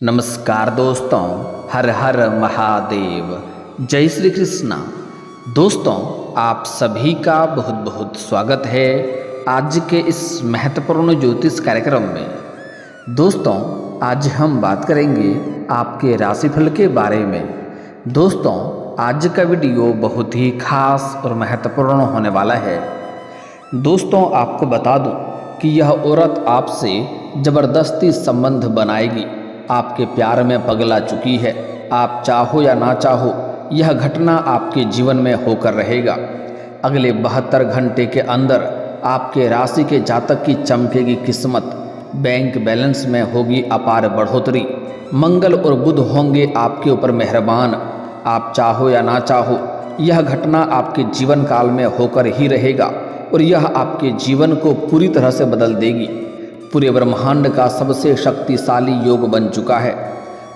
नमस्कार दोस्तों, हर हर महादेव, जय श्री कृष्णा। दोस्तों, आप सभी का बहुत बहुत स्वागत है आज के इस महत्वपूर्ण ज्योतिष कार्यक्रम में। दोस्तों, आज हम बात करेंगे आपके राशिफल के बारे में। दोस्तों, आज का वीडियो बहुत ही खास और महत्वपूर्ण होने वाला है। दोस्तों, आपको बता दूं कि यह औरत आपसे ज़बरदस्ती संबंध बनाएगी, आपके प्यार में पगला चुकी है। आप चाहो या ना चाहो, यह घटना आपके जीवन में होकर रहेगा। अगले 72 घंटे के अंदर आपके राशि के जातक की चमकेगी किस्मत, बैंक बैलेंस में होगी अपार बढ़ोतरी, मंगल और बुध होंगे आपके ऊपर मेहरबान। आप चाहो या ना चाहो, यह घटना आपके जीवन काल में होकर ही रहेगा और यह आपके जीवन को पूरी तरह से बदल देगी। पूरे ब्रह्मांड का सबसे शक्तिशाली योग बन चुका है।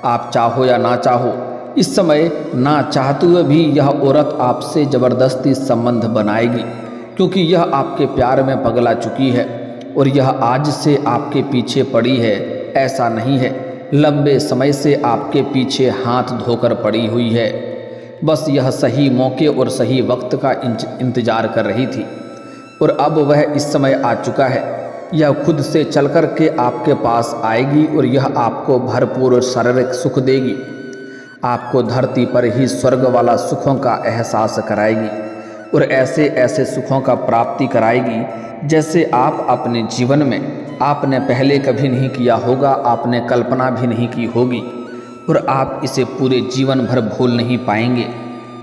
आप चाहो या ना चाहो, इस समय ना चाहते हुए भी यह औरत आपसे ज़बरदस्ती संबंध बनाएगी, क्योंकि यह आपके प्यार में पगला चुकी है और यह आज से आपके पीछे पड़ी है ऐसा नहीं है। लंबे समय से आपके पीछे हाथ धोकर पड़ी हुई है। बस यह सही मौके और सही वक्त का इंतजार कर रही थी और अब वह इस समय आ चुका है। यह खुद से चल कर के आपके पास आएगी और यह आपको भरपूर शारीरिक सुख देगी। आपको धरती पर ही स्वर्ग वाला सुखों का एहसास कराएगी और ऐसे ऐसे सुखों का प्राप्ति कराएगी जैसे आप अपने जीवन में आपने पहले कभी नहीं किया होगा, आपने कल्पना भी नहीं की होगी और आप इसे पूरे जीवन भर भूल नहीं पाएंगे।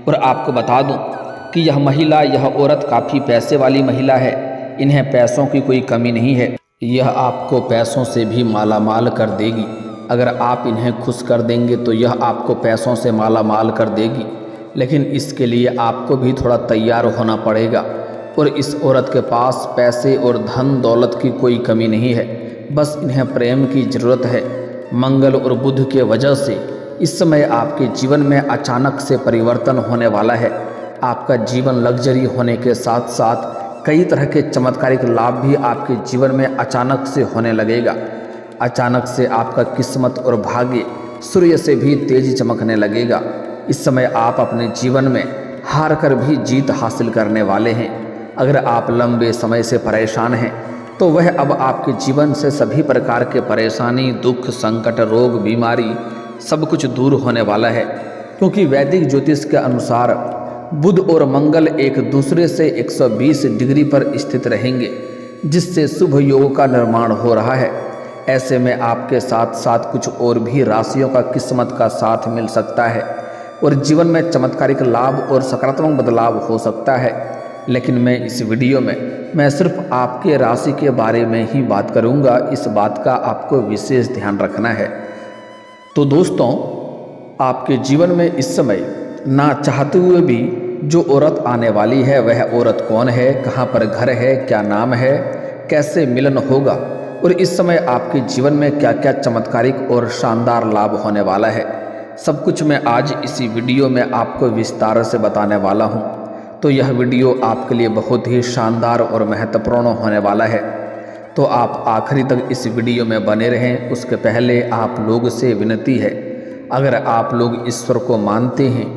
और आपको बता दूं कि यह महिला, यह औरत काफ़ी पैसे वाली महिला है। इन्हें पैसों की कोई कमी नहीं है। यह आपको पैसों से भी माला माल कर देगी। अगर आप इन्हें खुश कर देंगे तो यह आपको पैसों से माला माल कर देगी, लेकिन इसके लिए आपको भी थोड़ा तैयार होना पड़ेगा। और इस औरत के पास पैसे और धन दौलत की कोई कमी नहीं है, बस इन्हें प्रेम की ज़रूरत है। मंगल और बुध के वजह से इस समय आपके जीवन में अचानक से परिवर्तन होने वाला है। आपका जीवन लग्जरी होने के साथ साथ कई तरह के चमत्कारिक लाभ भी आपके जीवन में अचानक से होने लगेगा। अचानक से आपका किस्मत और भाग्य सूर्य से भी तेज चमकने लगेगा। इस समय आप अपने जीवन में हार कर भी जीत हासिल करने वाले हैं। अगर आप लंबे समय से परेशान हैं तो वह अब आपके जीवन से सभी प्रकार के परेशानी, दुख, संकट, रोग, बीमारी सब कुछ दूर होने वाला है, क्योंकि वैदिक ज्योतिष के अनुसार बुध और मंगल एक दूसरे से 120 डिग्री पर स्थित रहेंगे, जिससे शुभ योग का निर्माण हो रहा है। ऐसे में आपके साथ साथ कुछ और भी राशियों का किस्मत का साथ मिल सकता है और जीवन में चमत्कारिक लाभ और सकारात्मक बदलाव हो सकता है। लेकिन मैं इस वीडियो में मैं सिर्फ आपके राशि के बारे में ही बात करूंगा। इस बात का आपको विशेष ध्यान रखना है। तो दोस्तों, आपके जीवन में इस समय ना चाहते हुए भी जो औरत आने वाली है, वह औरत कौन है, कहाँ पर घर है, क्या नाम है, कैसे मिलन होगा और इस समय आपके जीवन में क्या क्या चमत्कारिक और शानदार लाभ होने वाला है, सब कुछ मैं आज इसी वीडियो में आपको विस्तार से बताने वाला हूँ। तो यह वीडियो आपके लिए बहुत ही शानदार और महत्वपूर्ण होने वाला है, तो आप आखिरी तक इस वीडियो में बने रहें। उसके पहले आप लोग से विनती है, अगर आप लोग ईश्वर को मानते हैं,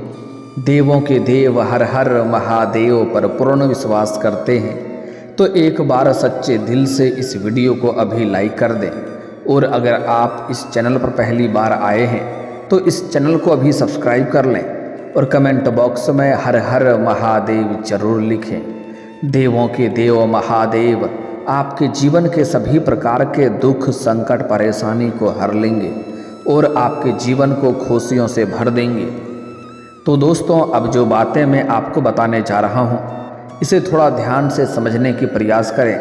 देवों के देव हर हर महादेव पर पूर्ण विश्वास करते हैं, तो एक बार सच्चे दिल से इस वीडियो को अभी लाइक कर दें। और अगर आप इस चैनल पर पहली बार आए हैं तो इस चैनल को अभी सब्सक्राइब कर लें और कमेंट बॉक्स में हर हर महादेव जरूर लिखें। देवों के देव महादेव आपके जीवन के सभी प्रकार के दुख, संकट, परेशानी को हर लेंगे और आपके जीवन को खुशियों से भर देंगे। तो दोस्तों, अब जो बातें मैं आपको बताने जा रहा हूँ, इसे थोड़ा ध्यान से समझने की प्रयास करें,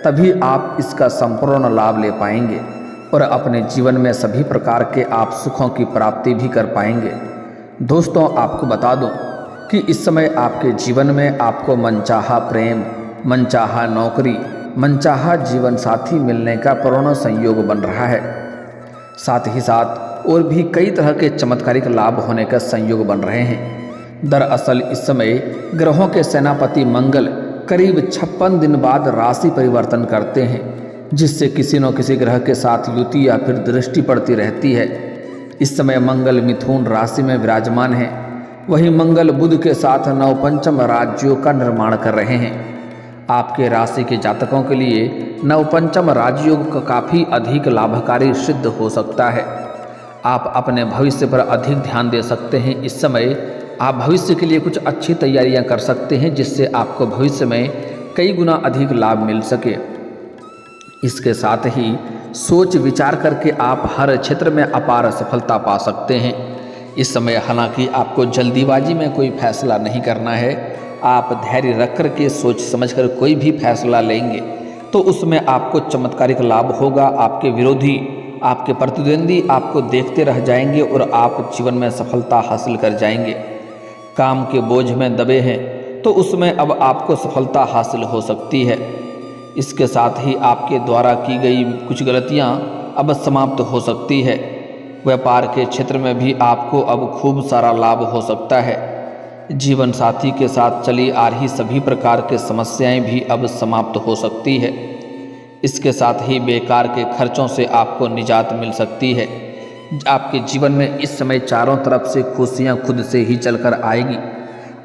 तभी आप इसका संपूर्ण लाभ ले पाएंगे और अपने जीवन में सभी प्रकार के आप सुखों की प्राप्ति भी कर पाएंगे। दोस्तों, आपको बता दूं कि इस समय आपके जीवन में आपको मनचाहा प्रेम, मनचाहा नौकरी, मनचाहा जीवन साथी मिलने का पूर्ण संयोग बन रहा है। साथ ही साथ और भी कई तरह के चमत्कारिक लाभ होने का संयोग बन रहे हैं। दरअसल इस समय ग्रहों के सेनापति मंगल करीब 56 दिन बाद राशि परिवर्तन करते हैं, जिससे किसी न किसी ग्रह के साथ युति या फिर दृष्टि पड़ती रहती है। इस समय मंगल मिथुन राशि में विराजमान है। वहीं मंगल बुध के साथ नवपंचम राज्यों का निर्माण कर रहे हैं। आपके राशि के जातकों के लिए नवपंचम राजयोग का काफ़ी अधिक लाभकारी सिद्ध हो सकता है। आप अपने भविष्य पर अधिक ध्यान दे सकते हैं। इस समय आप भविष्य के लिए कुछ अच्छी तैयारियां कर सकते हैं, जिससे आपको भविष्य में कई गुना अधिक लाभ मिल सके। इसके साथ ही सोच विचार करके आप हर क्षेत्र में अपार सफलता पा सकते हैं। इस समय हालांकि आपको जल्दीबाजी में कोई फैसला नहीं करना है। आप धैर्य रख कर के सोच समझ कर कोई भी फैसला लेंगे तो उसमें आपको चमत्कारिक लाभ होगा। आपके विरोधी, आपके प्रतिद्वंदी आपको देखते रह जाएंगे और आप जीवन में सफलता हासिल कर जाएंगे। काम के बोझ में दबे हैं तो उसमें अब आपको सफलता हासिल हो सकती है। इसके साथ ही आपके द्वारा की गई कुछ गलतियां अब समाप्त हो सकती है। व्यापार के क्षेत्र में भी आपको अब खूब सारा लाभ हो सकता है। जीवन साथी के साथ चली आ रही सभी प्रकार के समस्याएं भी अब समाप्त हो सकती है। इसके साथ ही बेकार के खर्चों से आपको निजात मिल सकती है। आपके जीवन में इस समय चारों तरफ से खुशियां खुद से ही चलकर आएगी।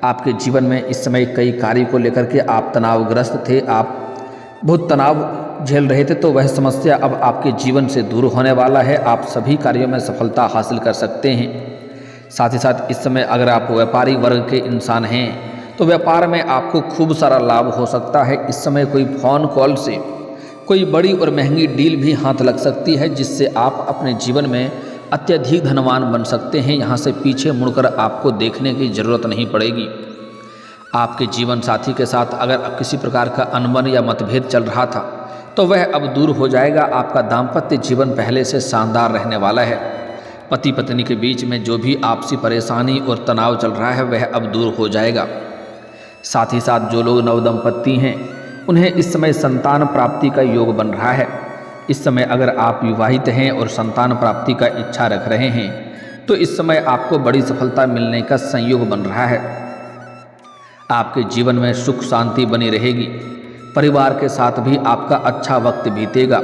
आपके जीवन में इस समय कई कार्य को लेकर के आप तनावग्रस्त थे, आप बहुत तनाव झेल रहे थे, तो वह समस्या अब आपके जीवन से दूर होने वाला है। आप सभी कार्यों में सफलता हासिल कर सकते हैं। साथ ही साथ इस समय अगर आप व्यापारी वर्ग के इंसान हैं तो व्यापार में आपको खूब सारा लाभ हो सकता है। इस समय कोई फ़ोन कॉल से कोई बड़ी और महंगी डील भी हाथ लग सकती है, जिससे आप अपने जीवन में अत्यधिक धनवान बन सकते हैं। यहाँ से पीछे मुड़कर आपको देखने की ज़रूरत नहीं पड़ेगी। आपके जीवन साथी के साथ अगर किसी प्रकार का अनबन या मतभेद चल रहा था तो वह अब दूर हो जाएगा। आपका दाम्पत्य जीवन पहले से शानदार रहने वाला है। पति पत्नी के बीच में जो भी आपसी परेशानी और तनाव चल रहा है वह अब दूर हो जाएगा। साथ ही साथ जो लोग नवदंपति हैं उन्हें इस समय संतान प्राप्ति का योग बन रहा है। इस समय अगर आप विवाहित हैं और संतान प्राप्ति का इच्छा रख रहे हैं तो इस समय आपको बड़ी सफलता मिलने का संयोग बन रहा है। आपके जीवन में सुख शांति बनी रहेगी। परिवार के साथ भी आपका अच्छा वक्त बीतेगा।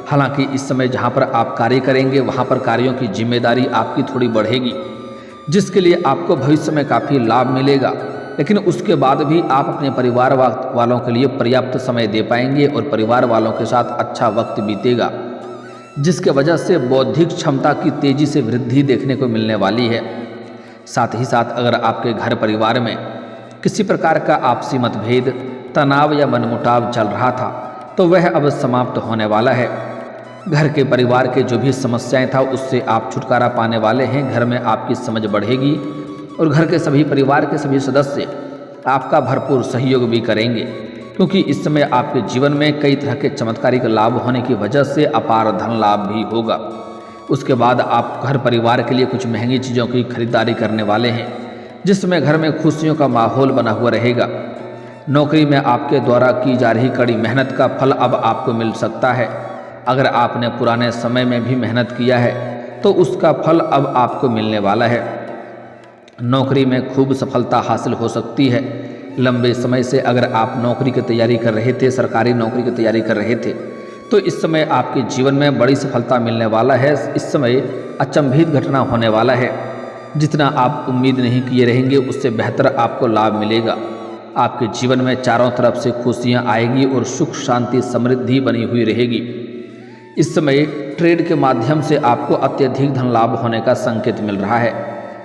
हालांकि इस समय जहां पर आप कार्य करेंगे वहां पर कार्यों की जिम्मेदारी आपकी थोड़ी बढ़ेगी, जिसके लिए आपको भविष्य में काफ़ी लाभ मिलेगा। लेकिन उसके बाद भी आप अपने परिवार वालों के लिए पर्याप्त समय दे पाएंगे और परिवार वालों के साथ अच्छा वक्त बीतेगा, जिसके वजह से बौद्धिक क्षमता की तेज़ी से वृद्धि देखने को मिलने वाली है। साथ ही साथ अगर आपके घर परिवार में किसी प्रकार का आपसी मतभेद, तनाव या मनमुटाव चल रहा था तो वह अब समाप्त होने वाला है। घर के परिवार के जो भी समस्याएं था उससे आप छुटकारा पाने वाले हैं। घर में आपकी समझ बढ़ेगी और घर के सभी परिवार के सभी सदस्य आपका भरपूर सहयोग भी करेंगे, क्योंकि इस समय आपके जीवन में कई तरह के चमत्कारिक लाभ होने की वजह से अपार धन लाभ भी होगा। उसके बाद आप घर परिवार के लिए कुछ महंगी चीज़ों की खरीदारी करने वाले हैं, जिसमें घर में खुशियों का माहौल बना हुआ रहेगा। नौकरी में आपके द्वारा की जा रही कड़ी मेहनत का फल अब आपको मिल सकता है। अगर आपने पुराने समय में भी मेहनत किया है तो उसका फल अब आपको मिलने वाला है। नौकरी में खूब सफलता हासिल हो सकती है। लंबे समय से अगर आप नौकरी की तैयारी कर रहे थे, सरकारी नौकरी की तैयारी कर रहे थे, तो इस समय आपके जीवन में बड़ी सफलता मिलने वाला है। इस समय अचंभित घटना होने वाला है। जितना आप उम्मीद नहीं किए रहेंगे उससे बेहतर आपको लाभ मिलेगा। आपके जीवन में चारों तरफ से खुशियां आएगी और सुख शांति समृद्धि बनी हुई रहेगी। इस समय ट्रेड के माध्यम से आपको अत्यधिक धन लाभ होने का संकेत मिल रहा है।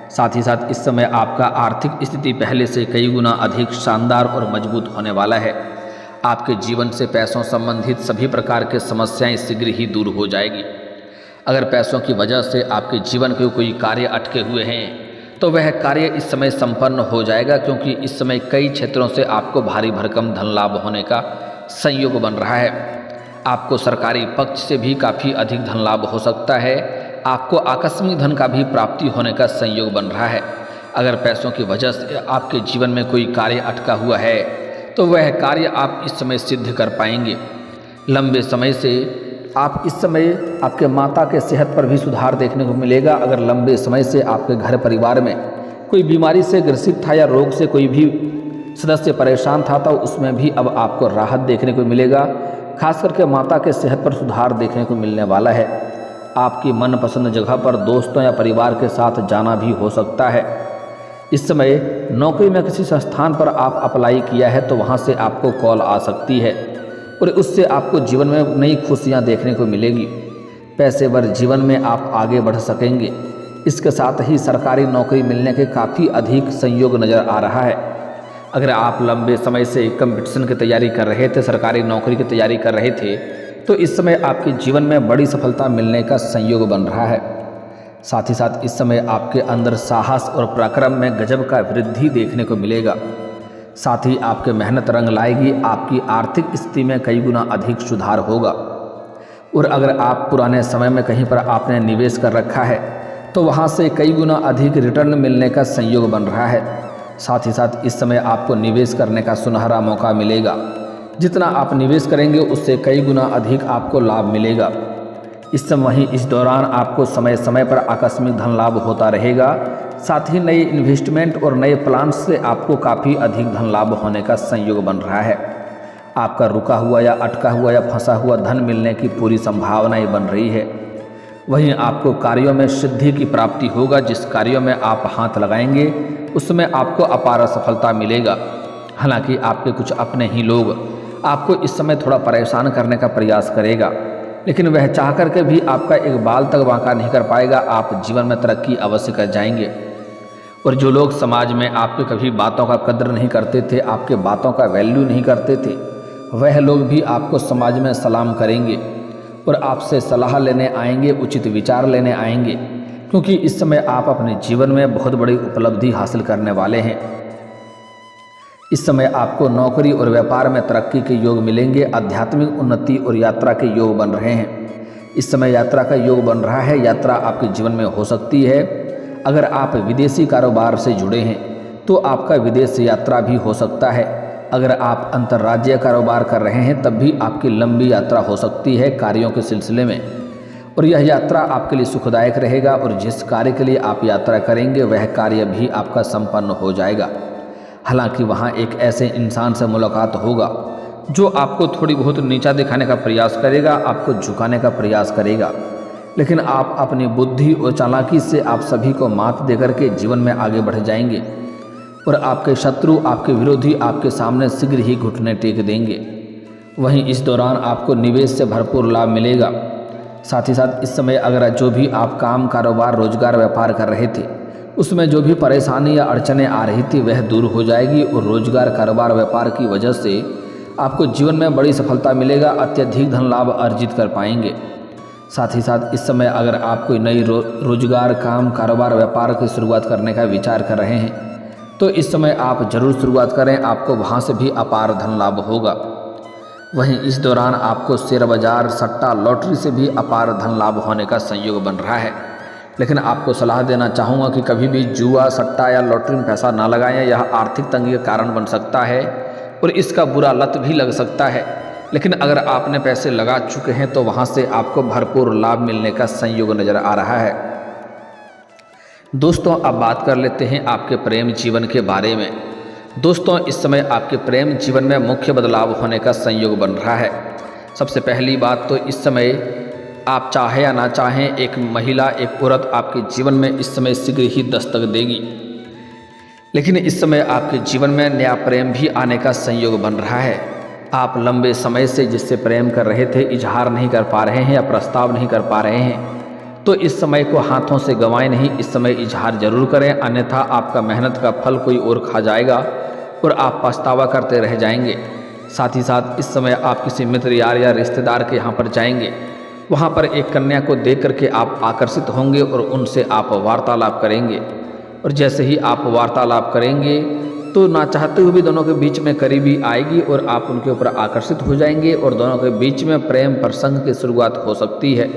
साथ ही साथ इस समय आपका आर्थिक स्थिति पहले से कई गुना अधिक शानदार और मजबूत होने वाला है। आपके जीवन से पैसों संबंधित सभी प्रकार के समस्याएं शीघ्र ही दूर हो जाएगी। अगर पैसों की वजह से आपके जीवन के कोई कार्य अटके हुए हैं तो वह कार्य इस समय संपन्न हो जाएगा, क्योंकि इस समय कई क्षेत्रों से आपको भारी भरकम धन लाभ होने का संयोग बन रहा है। आपको सरकारी पक्ष से भी काफ़ी अधिक धन लाभ हो सकता है। आपको आकस्मिक धन का भी प्राप्ति होने का संयोग बन रहा है। अगर पैसों की वजह से आपके जीवन में कोई कार्य अटका हुआ है तो वह कार्य आप इस समय सिद्ध कर पाएंगे। लंबे समय से आप इस समय आपके माता के सेहत पर भी सुधार देखने को मिलेगा। अगर लंबे समय से आपके घर परिवार में कोई बीमारी से ग्रसित था या रोग से कोई भी सदस्य परेशान था तो उसमें भी अब आपको राहत देखने को मिलेगा। खास करके माता के सेहत पर सुधार देखने को मिलने वाला है। आपकी मनपसंद जगह पर दोस्तों या परिवार के साथ जाना भी हो सकता है। इस समय नौकरी में किसी संस्थान पर आप अप्लाई किया है तो वहाँ से आपको कॉल आ सकती है और उससे आपको जीवन में नई खुशियाँ देखने को मिलेगी। पेशेवर जीवन में आप आगे बढ़ सकेंगे। इसके साथ ही सरकारी नौकरी मिलने के काफ़ी अधिक संयोग नज़र आ रहा है। अगर आप लंबे समय से कंपटीशन की तैयारी कर रहे थे, सरकारी नौकरी की तैयारी कर रहे थे, तो इस समय आपके जीवन में बड़ी सफलता मिलने का संयोग बन रहा है। साथ ही साथ इस समय आपके अंदर साहस और पराक्रम में गजब का वृद्धि देखने को मिलेगा। साथ ही आपके मेहनत रंग लाएगी, आपकी आर्थिक स्थिति में कई गुना अधिक सुधार होगा। और अगर आप पुराने समय में कहीं पर आपने निवेश कर रखा है तो वहाँ से कई गुना अधिक रिटर्न मिलने का संयोग बन रहा है। साथ ही साथ इस समय आपको निवेश करने का सुनहरा मौका मिलेगा। जितना आप निवेश करेंगे उससे कई गुना अधिक आपको लाभ मिलेगा। इस समय इस दौरान आपको समय समय पर आकस्मिक धन लाभ होता रहेगा। साथ ही नए इन्वेस्टमेंट और नए प्लान से आपको काफ़ी अधिक धन लाभ होने का संयोग बन रहा है। आपका रुका हुआ या अटका हुआ या फंसा हुआ धन मिलने की पूरी संभावनाएं बन रही है। वहीं आपको कार्यों में सिद्धि की प्राप्ति होगा। जिस कार्यों में आप हाथ लगाएंगे उसमें आपको अपार सफलता मिलेगा। हालांकि आपके कुछ अपने ही लोग आपको इस समय थोड़ा परेशान करने का प्रयास करेगा, लेकिन वह चाह करके भी आपका एक बाल तक बांका नहीं कर पाएगा। आप जीवन में तरक्की अवश्य कर जाएंगे। और जो लोग समाज में आपके कभी बातों का कद्र नहीं करते थे, आपके बातों का वैल्यू नहीं करते थे, वह लोग भी आपको समाज में सलाम करेंगे और आपसे सलाह लेने आएंगे, उचित विचार लेने आएंगे, क्योंकि इस समय आप अपने जीवन में बहुत बड़ी उपलब्धि हासिल करने वाले हैं। इस समय आपको नौकरी और व्यापार में तरक्की के योग मिलेंगे। आध्यात्मिक उन्नति और यात्रा के योग बन रहे हैं। इस समय यात्रा का योग बन रहा है। यात्रा आपके जीवन में हो सकती है। अगर आप विदेशी कारोबार से जुड़े हैं तो आपका विदेश यात्रा भी हो सकता है। अगर आप अंतर्राज्यीय कारोबार कर रहे हैं तब भी आपकी लंबी यात्रा हो सकती है कार्यों के सिलसिले में, और यह यात्रा आपके लिए सुखदायक रहेगा। और जिस कार्य के लिए आप यात्रा करेंगे वह कार्य भी आपका संपन्न हो जाएगा। हालांकि वहाँ एक ऐसे इंसान से मुलाकात होगा जो आपको थोड़ी बहुत नीचा दिखाने का प्रयास करेगा, आपको झुकाने का प्रयास करेगा, लेकिन आप अपनी बुद्धि और चालाकी से आप सभी को मात देकर के जीवन में आगे बढ़ जाएंगे और आपके शत्रु, आपके विरोधी आपके सामने शीघ्र ही घुटने टेक देंगे। वहीं इस दौरान आपको निवेश से भरपूर लाभ मिलेगा। साथ ही साथ इस समय अगर जो भी आप काम, कारोबार, रोजगार, व्यापार कर रहे थे उसमें जो भी परेशानी या अड़चनें आ रही थी वह दूर हो जाएगी और रोजगार, कारोबार, व्यापार की वजह से आपको जीवन में बड़ी सफलता मिलेगा। अत्यधिक धन लाभ अर्जित कर पाएंगे। साथ ही साथ इस समय अगर आप कोई नई रोजगार, काम, कारोबार, व्यापार की शुरुआत करने का विचार कर रहे हैं तो इस समय आप जरूर शुरुआत करें, आपको वहाँ से भी अपार धन लाभ होगा। वहीं इस दौरान आपको शेयर बाजार, सट्टा, लॉटरी से भी अपार धन लाभ होने का संयोग बन रहा है। लेकिन आपको सलाह देना चाहूँगा कि कभी भी जुआ, सट्टा या लॉटरी में पैसा ना लगाएं। यह आर्थिक तंगी का कारण बन सकता है और इसका बुरा लत भी लग सकता है। लेकिन अगर आपने पैसे लगा चुके हैं तो वहाँ से आपको भरपूर लाभ मिलने का संयोग नज़र आ रहा है। दोस्तों, अब बात कर लेते हैं आपके प्रेम जीवन के बारे में। दोस्तों, इस समय आपके प्रेम जीवन में मुख्य बदलाव होने का संयोग बन रहा है। सबसे पहली बात तो इस समय आप चाहे या ना चाहें एक महिला, एक औरत आपके जीवन में इस समय शीघ्र ही दस्तक देगी। लेकिन इस समय आपके जीवन में नया प्रेम भी आने का संयोग बन रहा है। आप लंबे समय से जिससे प्रेम कर रहे थे, इजहार नहीं कर पा रहे हैं या प्रस्ताव नहीं कर पा रहे हैं, तो इस समय को हाथों से गंवाएं नहीं। इस समय इजहार जरूर करें, अन्यथा आपका मेहनत का फल कोई और खा जाएगा और आप पछतावा करते रह जाएंगे। साथ ही साथ इस समय आप किसी मित्र, यार या रिश्तेदार के यहाँ पर जाएंगे। वहाँ पर एक कन्या को देख करके आप आकर्षित होंगे और उनसे आप वार्तालाप करेंगे। और जैसे ही आप वार्तालाप करेंगे तो ना चाहते हुए भी दोनों के बीच में करीबी आएगी और आप उनके ऊपर आकर्षित हो जाएंगे और दोनों के बीच में प्रेम प्रसंग की शुरुआत हो सकती है।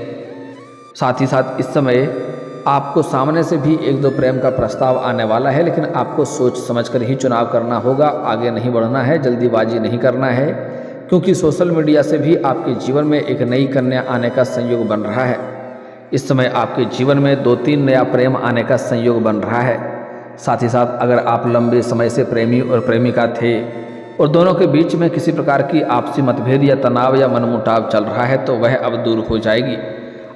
साथ ही साथ इस समय आपको सामने से भी एक दो प्रेम का प्रस्ताव आने वाला है, लेकिन आपको सोच समझकर ही चुनाव करना होगा। आगे नहीं बढ़ना है, जल्दीबाजी नहीं करना है, क्योंकि सोशल मीडिया से भी आपके जीवन में एक नई कन्या आने का संयोग बन रहा है। इस समय आपके जीवन में 2-3 नया प्रेम आने का संयोग बन रहा है। साथ ही साथ अगर आप लंबे समय से प्रेमी और प्रेमिका थे और दोनों के बीच में किसी प्रकार की आपसी मतभेद या तनाव या मनमुटाव चल रहा है तो वह अब दूर हो जाएगी।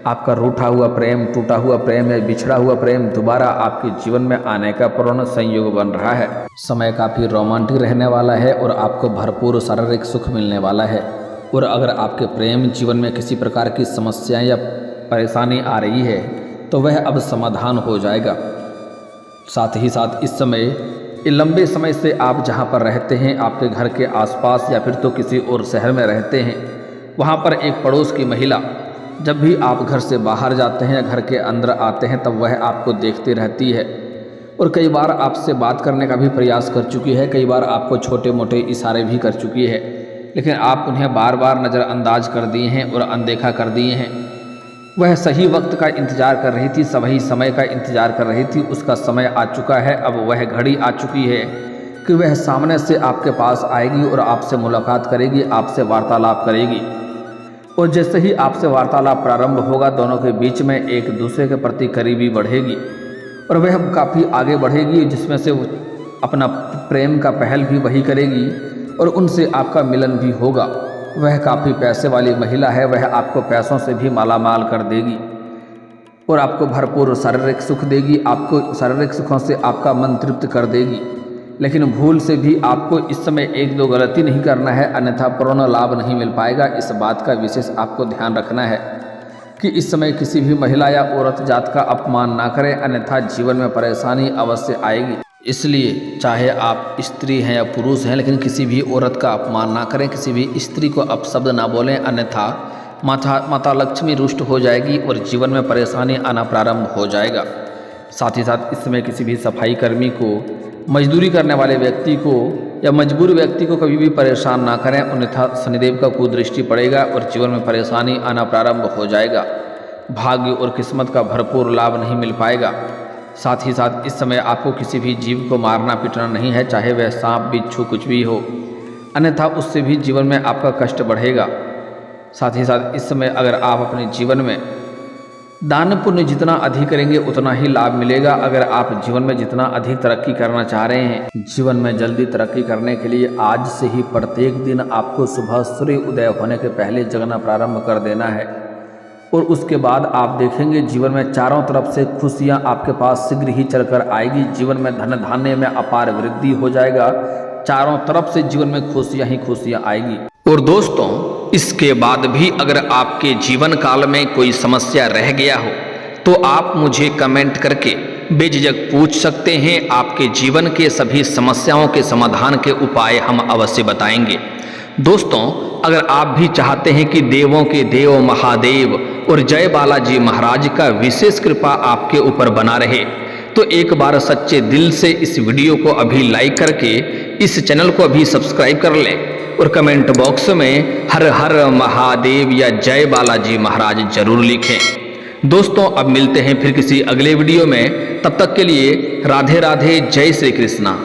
आपका रूठा हुआ प्रेम, टूटा हुआ प्रेम या बिछड़ा हुआ प्रेम दोबारा आपके जीवन में आने का पूर्ण संयोग बन रहा है। समय काफ़ी रोमांटिक रहने वाला है और आपको भरपूर शारीरिक सुख मिलने वाला है। और अगर आपके प्रेम जीवन में किसी प्रकार की समस्याएं या परेशानी आ रही है तो वह अब समाधान हो जाएगा। साथ ही साथ इस समय लंबे समय से आप जहां पर रहते हैं, आपके घर के आसपास या फिर तो किसी और शहर में रहते हैं, वहां पर एक पड़ोस की महिला जब भी आप घर से बाहर जाते हैं या घर के अंदर आते हैं तब वह आपको देखती रहती है और कई बार आपसे बात करने का भी प्रयास कर चुकी है, कई बार आपको छोटे मोटे इशारे भी कर चुकी है, लेकिन आप उन्हें बार बार नज़रअंदाज कर दिए हैं और अनदेखा कर दिए हैं। वह सही वक्त का इंतज़ार कर रही थी, सही समय का इंतज़ार कर रही थी, उसका समय आ चुका है। अब वह घड़ी आ चुकी है कि वह सामने से आपके पास आएगी और आपसे मुलाकात करेगी, आपसे वार्तालाप करेगी। और जैसे ही आपसे वार्तालाप प्रारंभ होगा, दोनों के बीच में एक दूसरे के प्रति करीबी बढ़ेगी और वह काफ़ी आगे बढ़ेगी, जिसमें से अपना प्रेम का पहल भी वही करेगी और उनसे आपका मिलन भी होगा। वह काफ़ी पैसे वाली महिला है, वह आपको पैसों से भी मालामाल कर देगी और आपको भरपूर शारीरिक सुख देगी, आपको शारीरिक सुखों से आपका मन तृप्त कर देगी। लेकिन भूल से भी आपको इस समय एक दो गलती नहीं करना है, अन्यथा पूर्ण लाभ नहीं मिल पाएगा। इस बात का विशेष आपको ध्यान रखना है कि इस समय किसी भी महिला या औरत जात का अपमान ना करें, अन्यथा जीवन में परेशानी अवश्य आएगी। इसलिए चाहे आप स्त्री हैं या पुरुष हैं, लेकिन किसी भी औरत का अपमान ना करें, किसी भी स्त्री को अपशब्द ना बोलें, अन्यथा माता लक्ष्मी रुष्ट हो जाएगी और जीवन में परेशानी आना प्रारंभ हो जाएगा। साथ ही साथ इस समय किसी भी सफाई कर्मी को, मजदूरी करने वाले व्यक्ति को या मजबूर व्यक्ति को कभी भी परेशान ना करें, अन्यथा शनिदेव का कुदृष्टि पड़ेगा और जीवन में परेशानी आना प्रारंभ हो जाएगा। भाग्य और किस्मत का भरपूर लाभ नहीं मिल पाएगा। साथ ही साथ इस समय आपको किसी भी जीव को मारना पीटना नहीं है, चाहे वह सांप, बिच्छू कुछ भी हो, अन्यथा उससे भी जीवन में आपका कष्ट बढ़ेगा। साथ ही साथ इस समय अगर आप अपने जीवन में दान पुण्य जितना अधिक करेंगे उतना ही लाभ मिलेगा। अगर आप जीवन में जितना अधिक तरक्की करना चाह रहे हैं, जीवन में जल्दी तरक्की करने के लिए आज से ही प्रत्येक दिन आपको सुबह सूर्य उदय होने के पहले जगना प्रारंभ कर देना है और उसके बाद आप देखेंगे जीवन में चारों तरफ से खुशियां आपके पास शीघ्र ही चलकर आएगी। जीवन में धन धान्य में अपार वृद्धि हो जाएगा, चारों तरफ से जीवन में खुशियां ही खुशियां आएगी। और दोस्तों, इसके बाद भी अगर आपके जीवन काल में कोई समस्या रह गया हो तो आप मुझे कमेंट करके बेझिझक पूछ सकते हैं। आपके जीवन के सभी समस्याओं के समाधान के उपाय हम अवश्य बताएंगे। दोस्तों, अगर आप भी चाहते हैं कि देवों के देव महादेव और जय बालाजी महाराज का विशेष कृपा आपके ऊपर बना रहे तो एक बार सच्चे दिल से इस वीडियो को अभी लाइक करके इस चैनल को अभी सब्सक्राइब कर लें और कमेंट बॉक्स में हर हर महादेव या जय बालाजी महाराज जरूर लिखें। दोस्तों, अब मिलते हैं फिर किसी अगले वीडियो में, तब तक के लिए राधे राधे, जय श्री कृष्णा।